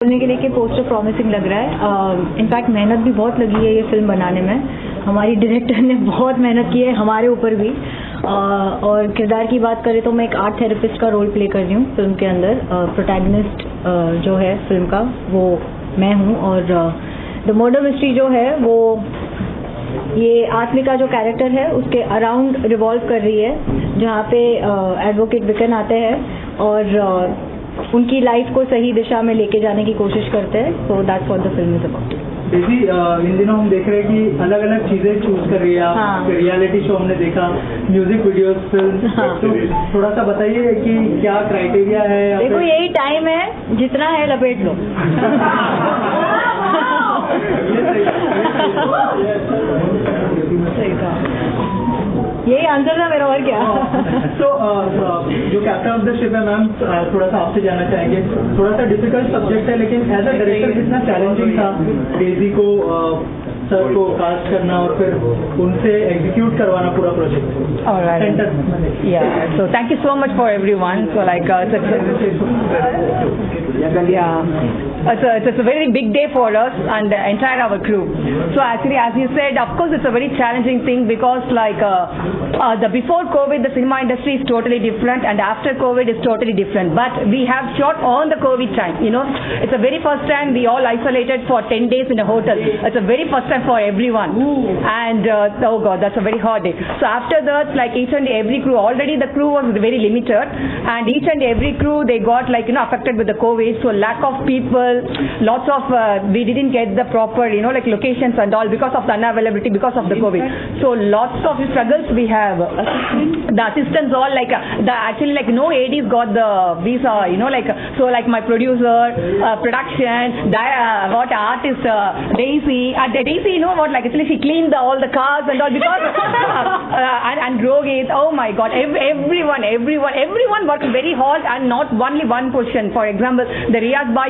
बोलने के लिए कि पोस्टर प्रॉमिसिंग लग रहा है। इनफैक्ट मेहनत भी बहुत लगी है ये फिल्म बनाने में। हमारी डायरेक्टर ने बहुत मेहनत की है हमारे ऊपर भी। और किरदार की बात करें तो मैं एक आर्ट थेरेपिस्ट का रोल प्ले कर रही हूँ फिल्म के अंदर। प्रोटैगनिस्ट जो है फिल्म का वो मैं हूँ। और द मर्डर मिस्ट्री जो है वो ये आत्मिका जो कैरेक्टर है उसके अराउंड रिवॉल्व कर रही है, जहाँ पे एडवोकेट विकन आते हैं और उनकी लाइफ को सही दिशा में लेके जाने की कोशिश करते हैं। So that's what the film is about. बेसी इन दिनों हम देख रहे हैं कि अलग अलग चीजें चूज कर रही है आप। हाँ। रियलिटी शो हमने देखा, म्यूजिक वीडियोस, फिल्म। हाँ। तो थोड़ा सा बताइए कि क्या क्राइटेरिया है? देखो यही टाइम है, जितना है लपेट लो। सही कहा, यही आंसर था मेरा, और क्या। तो जो कैप्टन ऑफ द शिप है मैम, थोड़ा सा आपसे जानना चाहेंगे। थोड़ा सा डिफिकल्ट सब्जेक्ट है, लेकिन एज अ डायरेक्टर कितना चैलेंजिंग था डेजी को सर को कास्ट करना और फिर उनसे एग्जीक्यूट करवाना पूरा project? Yeah, so thank you so much for everyone. So like it's a very big day for us and the entire our crew. So actually, as you said, of course it's a very challenging thing because like the before COVID the cinema industry is totally different and after COVID is totally different. But we have shot on the COVID time. You know, it's the very first time we all isolated for 10 days in a hotel. It's the very first time for everyone. And oh God, that's a very hard day. So after that, like each and every crew, already the crew was very limited, and each and every crew they got like affected with the COVID. So lack of people. Lots of we didn't get the proper like locations and all because of the unavailability because of the COVID. So lots of struggles we have. The assistants all like actually like no ADs got the visa, like so like my producer, production, what artist Daisy, Daisy what like actually she cleaned all the cars and all because and Rohit, oh my God, everyone worked very hard and not only one position. For example, the Riyaz Bhai,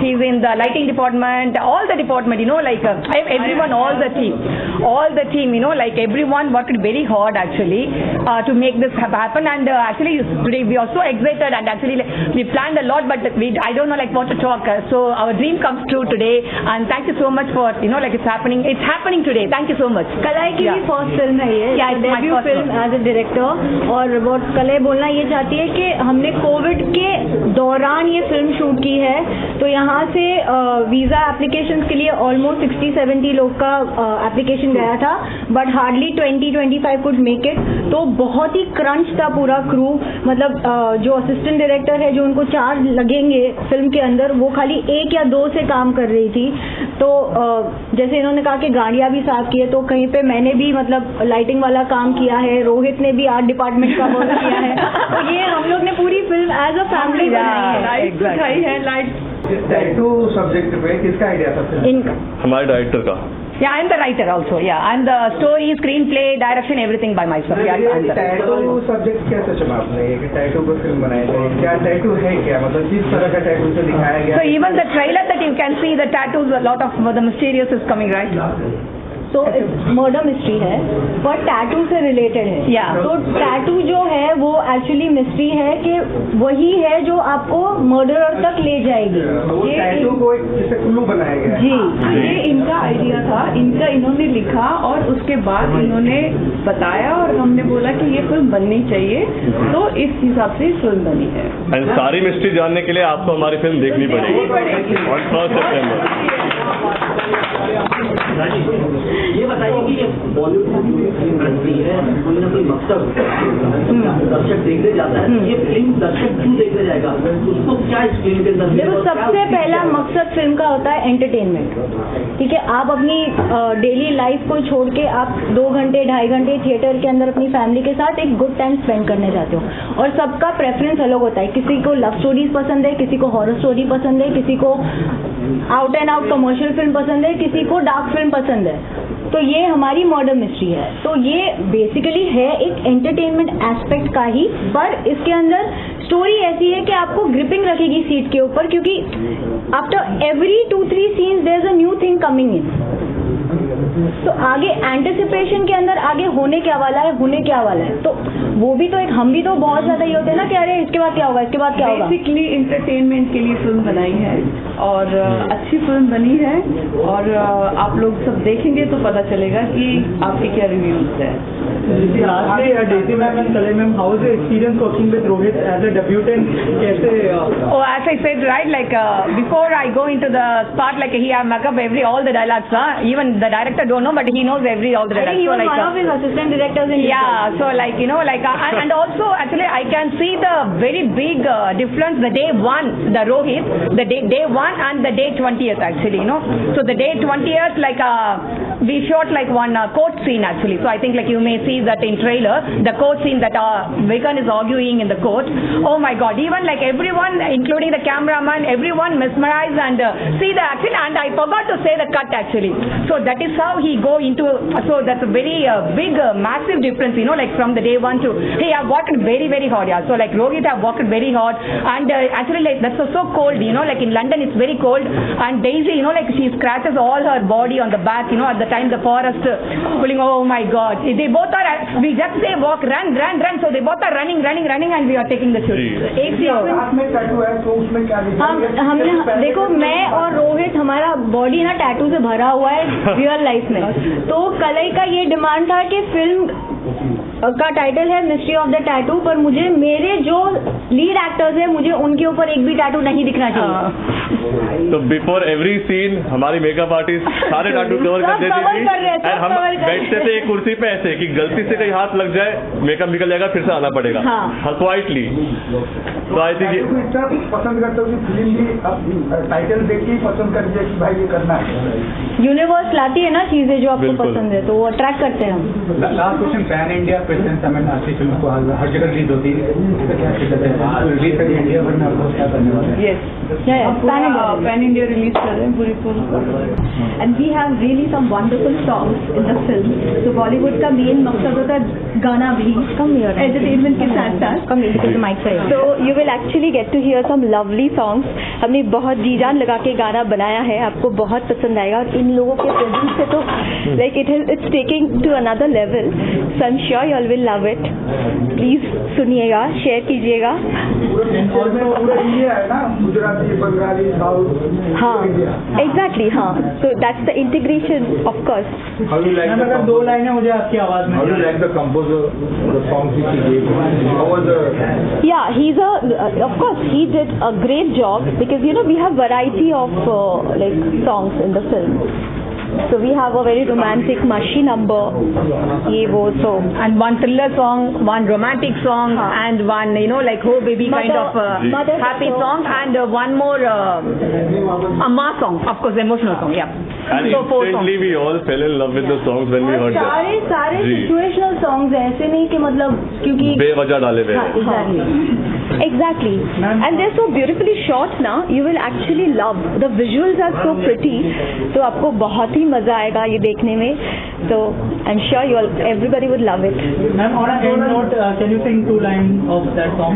he's in the lighting department, all the department, like everyone, all the team, like everyone worked very hard actually to make this happen. And actually today we are so excited and actually we planned a lot, but I don't know like what to talk. So our dream comes true today, and thank you so much for like it's happening today. Thank you so much. कलाई की भी first film है ये, debut film as a director. और बहुत कलाई बोलना ये चाहती है कि हमने कोविड के दौरान ये फिल्म शूट की है, तो यहाँ से वीज़ा एप्लीकेशंस के लिए ऑलमोस्ट 60-70 लोग का एप्लीकेशन गया था, but hardly 20-25 could make it. तो बहुत ही क्रंच था पूरा क्रू, मतलब जो असिस्टेंट डायरेक्टर है जो उनको 4 लगेंगे फिल्म के अंदर, वो खाली 1 या 2 से काम कर रही थी। तो जैसे इन्होंने कहा कि गाड़ियाँ भी साफ की है, तो कहीं पे मैंने भी मतलब लाइटिंग वाला काम किया है, रोहित ने भी आर्ट डिपार्टमेंट का वर्क किया है। तो ये हम लोग ने पूरी फिल्म एज अ फैमिली बनाई है। टैटू सब्जेक्ट पे किसका आइडिया था? इनका, हमारे डायरेक्टर का। Yeah, I'm the writer also. Yeah, I'm the story, screenplay, direction, everything by myself. Yeah, I'm the tattoo subject कैसे चुना आपने? टैटू पर फिल्म बनाई है, क्या टैटू है, क्या मतलब किस तरह का टैटू से दिखाया गया? So even the trailer that you can see, the tattoos, a lot of the mysterious is coming, right? तो मर्डर मिस्ट्री है पर टैटू से रिलेटेड है। Yeah. तो टैटू जो है वो एक्चुअली मिस्ट्री है कि वही है जो आपको मर्डरर तक ले जाएगी। वो टैटू को एक जैसे क्लू बनाया गया है। जी, ये इनका आइडिया था, इन्होंने लिखा और उसके बाद इन्होंने बताया और हमने बोला कि ये फिल्म बननी चाहिए, तो इस हिसाब से फिल्म बनी है। एंड सारी मिस्ट्री जानने के लिए आपको हमारी फिल्म देखनी पड़ेगी ऑन 1 सितंबर। ये बताइए कि बॉलीवुड की फिल्म बनती है, कोई ना कोई मकसद दर्शक देखने जाता है, ये फिल्म दर्शक क्यों देखने जाएगा, उसको क्या इस फिल्म के अंदर? देखो सबसे पहला मकसद फिल्म का होता है एंटरटेनमेंट। ठीक है, आप अपनी डेली लाइफ को छोड़ के आप 2 घंटे 2.5 घंटे थिएटर के अंदर अपनी फैमिली के साथ एक गुड टाइम स्पेंड करने जाते हो, और सबका प्रेफरेंस अलग होता है। किसी को लव स्टोरीज पसंद है, किसी को हॉरर स्टोरी पसंद है, किसी को out and out commercial film पसंद है, किसी को डार्क फिल्म पसंद है। तो ये हमारी मर्डर मिस्ट्री है। तो ये बेसिकली है एक एंटरटेनमेंट एस्पेक्ट का ही, पर इसके अंदर स्टोरी ऐसी है कि आपको ग्रिपिंग रखेगी सीट के ऊपर, क्योंकि after every 2-3 scenes there is a new thing coming in. तो आगे एंटिसिपेशन के अंदर आगे होने क्या वाला है, तो वो भी तो एक, हम भी तो बहुत ज्यादा ये होते हैं ना कि अरे इसके बाद क्या होगा, इसके बाद क्या होगा। बेसिकली इंटरटेनमेंट के लिए फिल्म बनाई है और अच्छी फिल्म बनी है और आप लोग सब देखेंगे तो पता चलेगा कि आपके क्या रिव्यूज है। Lastly, Daisy ma'am and Kalai ma'am, how is the experience working with Rohit as a debutant? कैसे Oh, as I said, right, like before I go into the spot, like he have make up all the dialogues, huh? Even the director don't know, but he knows all the I dialogues. think he was So, like, one of his assistant directors in yeah, so like, you know, like, and also actually I can see the very big difference the day one, the Rohit, the day one and the day 20th actually, you know. So the day 20th, like, we shot like one court scene actually. So I think like you may see that in trailer, the court scene that Vigan is arguing in the court. Oh my God, even like everyone, including the cameraman, everyone mesmerized and see the action, and I forgot to say the cut actually. So that is how he go into, so that's a very big, massive difference, you know, like from the day one to, hey, I've worked very, very hard, yeah. So like Rohit have worked very hard, and actually like that's so cold, you know, like in London it's very cold, and Daisy, you know, like she scratches all her body on the back, you know, at the time the forest pulling, oh my God. They both are, we just say walk, run, so they both are running, and we are taking the shoot. एक ही होगा। हमने देखो, मैं और रोहित, हमारा body ना tattoo से भरा हुआ है रियल लाइफ में। तो कलई का ये डिमांड था कि फिल्म का टाइटल है मिस्ट्री ऑफ द टैटू, पर मुझे मेरे जो लीड एक्टर्स हैं मुझे उनके ऊपर एक भी टैटू नहीं दिखना चाहिए। तो बिफोर एवरी सीन हमारी मेकअप आर्टिस्ट सारे टैटू कवर कर देती थी, और हम बैठते थे एक कुर्सी पे ऐसे कि गलती से कहीं हाथ लग जाए मेकअप निकल जाएगा, फिर से आना पड़ेगा। हाँ, क्वाइटली। तो आई थिंक पसंद करते हो कि फिल्म भी टाइटल देख के पसंद कर दिया कि भाई ये करना है। यूनिवर्स लाती है ना चीजें जो आपको पसंद है, तो वो अट्रैक्ट करते हैं हम। Last question, pan India presence, हमें अच्छी फिल्म को हर जगह रिलीज होती है, रिलीज कर इंडिया भर में आपको क्या करने वाले हैं? पैन इंडिया रिलीज कर रहे हैं पूरी film. And we have really some wonderful songs in the film. So Bollywood का मेन मकसद होता है गाना भी, एंटरटेनमेंट के साथ साथ। So you will actually get to hear some lovely songs. हमने बहुत जी जान लगा के गाना बनाया है, आपको बहुत पसंद आएगा, और इन लोगों के प्रेजेंस से तो like it's taking to another level. So I'm sure you all will love it. Please सुनिएगा, शेयर कीजिएगा। पूरा इंडिया है ना, गुजराती, बंगाली, साउथ। हाँ, exactly, हाँ। So that's the integration, of course. अगर दो लाइनें मुझे आपकी आवाज में। How do you like the composer, the songs which he gave? How was the? Yeah, of course, he did a great job, because you know we have variety of like songs in the film. So we have a very romantic mushy number, ये वो, so and one thriller song, one romantic song, and one, you know, like oh baby kind of happy song, and one more a mass song, of course, emotional song, yeah. And so instantly we all fell in love with the songs when we heard them. सारे situational songs हैं, ऐसे नहीं कि मतलब क्योंकि बेवजह डाले हुए। Exactly. And they're so beautifully shot now, you will actually love. The visuals are so pretty, तो आपको बहुत ही मजा आएगा ये देखने में। So I'm sure everybody would love it. Ma'am, on a end note, can you sing 2 lines of that song?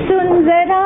सुन जरा